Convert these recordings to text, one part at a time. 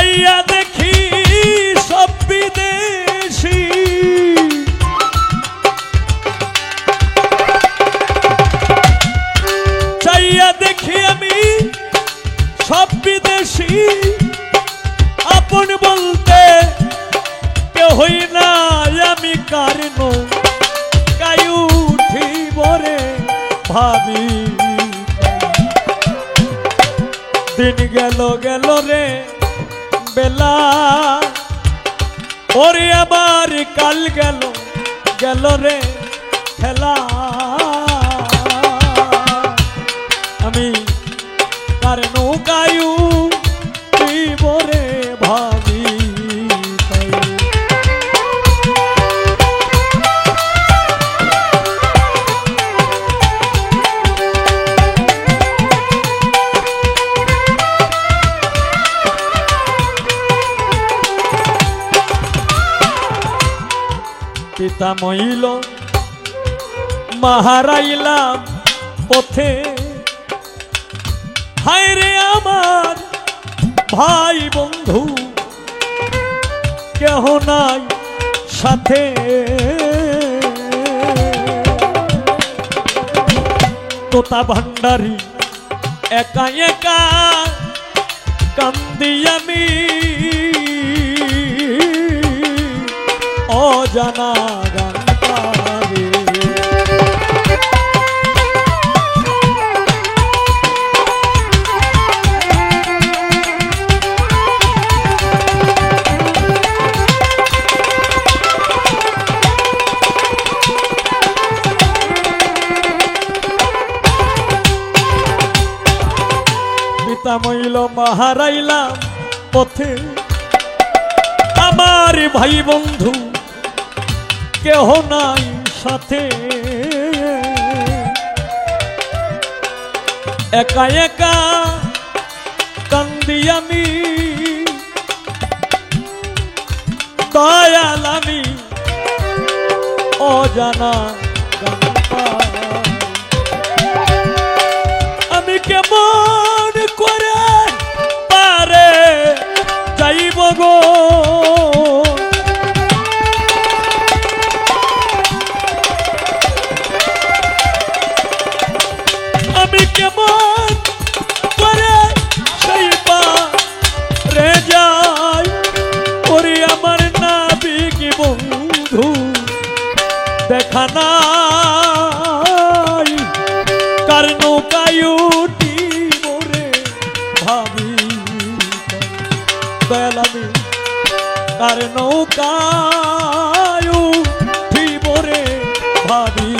চাইয়া দেখি সব বিদেশি, চাইয়া দেখি আমি সব বিদেশি, আপন বলতে কেহই নাই, আমি কারণ গাই উঠিব রে ভাবি। দিন গেল গেল রে বেলা, ওরে আবার কাল গেল গেল রে খেলা, আমি কার নৌকায় উঠিব রে ভাবি। পিতা মইল মাহারাইলাম পথে, হায় রে আমার ভাই বন্ধু কেহ নাই সাথে, তোতা ভান্ডারি একা একা কান্দি আমি, অজানা গান পারে। পিতা মইল মাহারাইলাম পথে, আমার ভাই বন্ধু কেহ নাই সাথে, একা একা কান্দি আমি, দয়াল আমি অজানা গান পাই। আমি কেমন করে পারে যাইব গো, আমি কেমন করে সেই পারে যাই, ওরে আমার নাবিক বন্ধু দেখা নাই, কার নৌকায় উঠিব রে ভাবি। দয়াল আমি কার নৌকায় উঠিব রে ভাবি।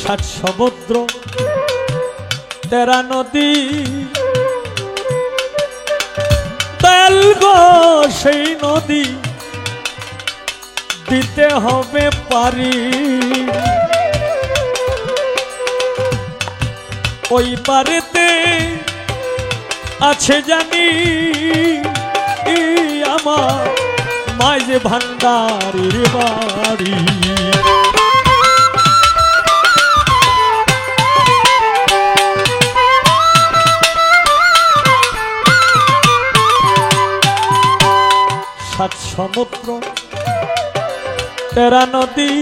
সাত সমুদ্র 13 নদী, দয়াল গো সেই নদী দিতে হবে পারি, ওই পারেতে আছে জানি আমার মাঝ ভান্ডারের বাড়ি। সাত সমুদ্র 13 নদী,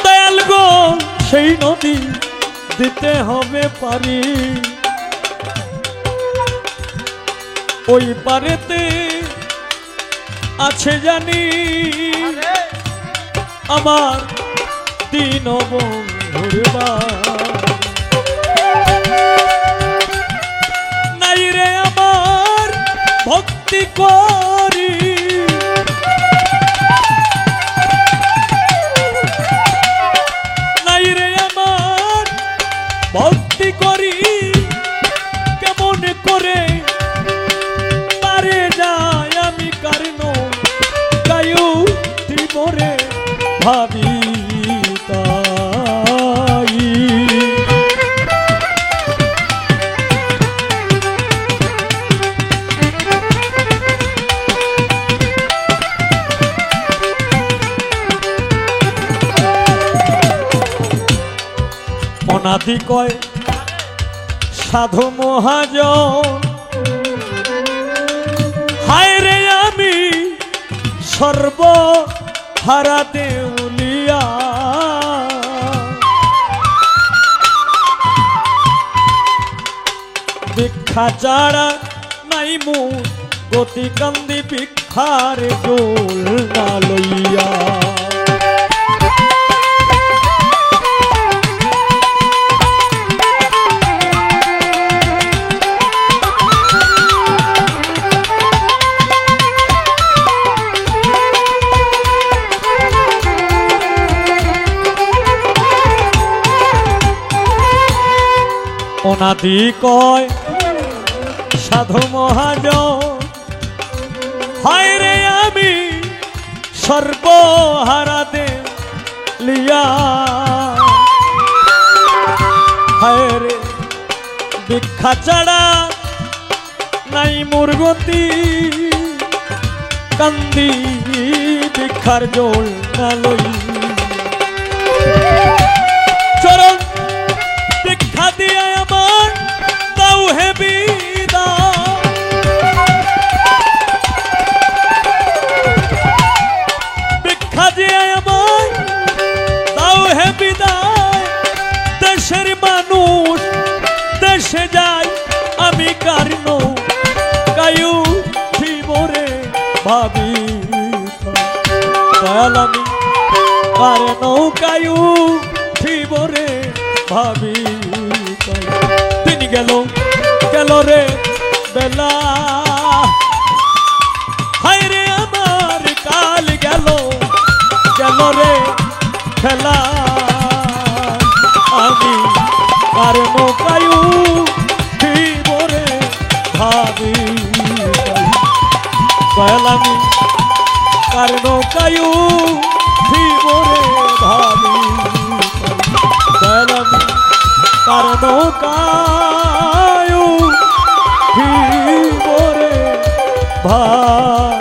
দয়াল গো সেই নদী দিতে হবে পারি, ওই পারেতে আছে জানি আমার দীন বন্ধুর বাড়ি। নাই রে আমার ভক্তি করি, নাই রে আমার ভক্তি করি, কেমন করে পারে যায় আমি কারণ গায়ু ত্রিমরে ভাবি। তাই অনাদি কয় সাধু মহাজন হায় রে আমি সর্ব হারা দেউলিয়া ভিক্ষা ছাড়া নাই মু গতি কান্দি ভিক্ষার জোল না লইয়া অনাদি কয় সাধু মহাজন হায় রে আমি সর্বহারা দেউলিয়া হায় রে ভিক্ষা ছাড়া নাই মোর গতি কান্দি ভিক্ষার জোল না লই চরণ ভিক্ষা দিয়া আমার দাও হে বিদায় ভিক্ষা দিয়া আমার দাও হে বিদায় দেশের মানুষ দেশে যায় আমি কারণ কায়ু ঠিবরে ভাবি দয়াল আমি কারণ কায়ু ঠিবরে ভাবি দিন গেল গেল রে বেলা হায় রে আমার কাল গেল গেল রে খেলা আমি কারণ কায়ু ঠিবরে ভাবি আমি কারণ কায়ু ঠিবরে ভাবি আমি কারণ কায়ু ঠিবরে ভাবি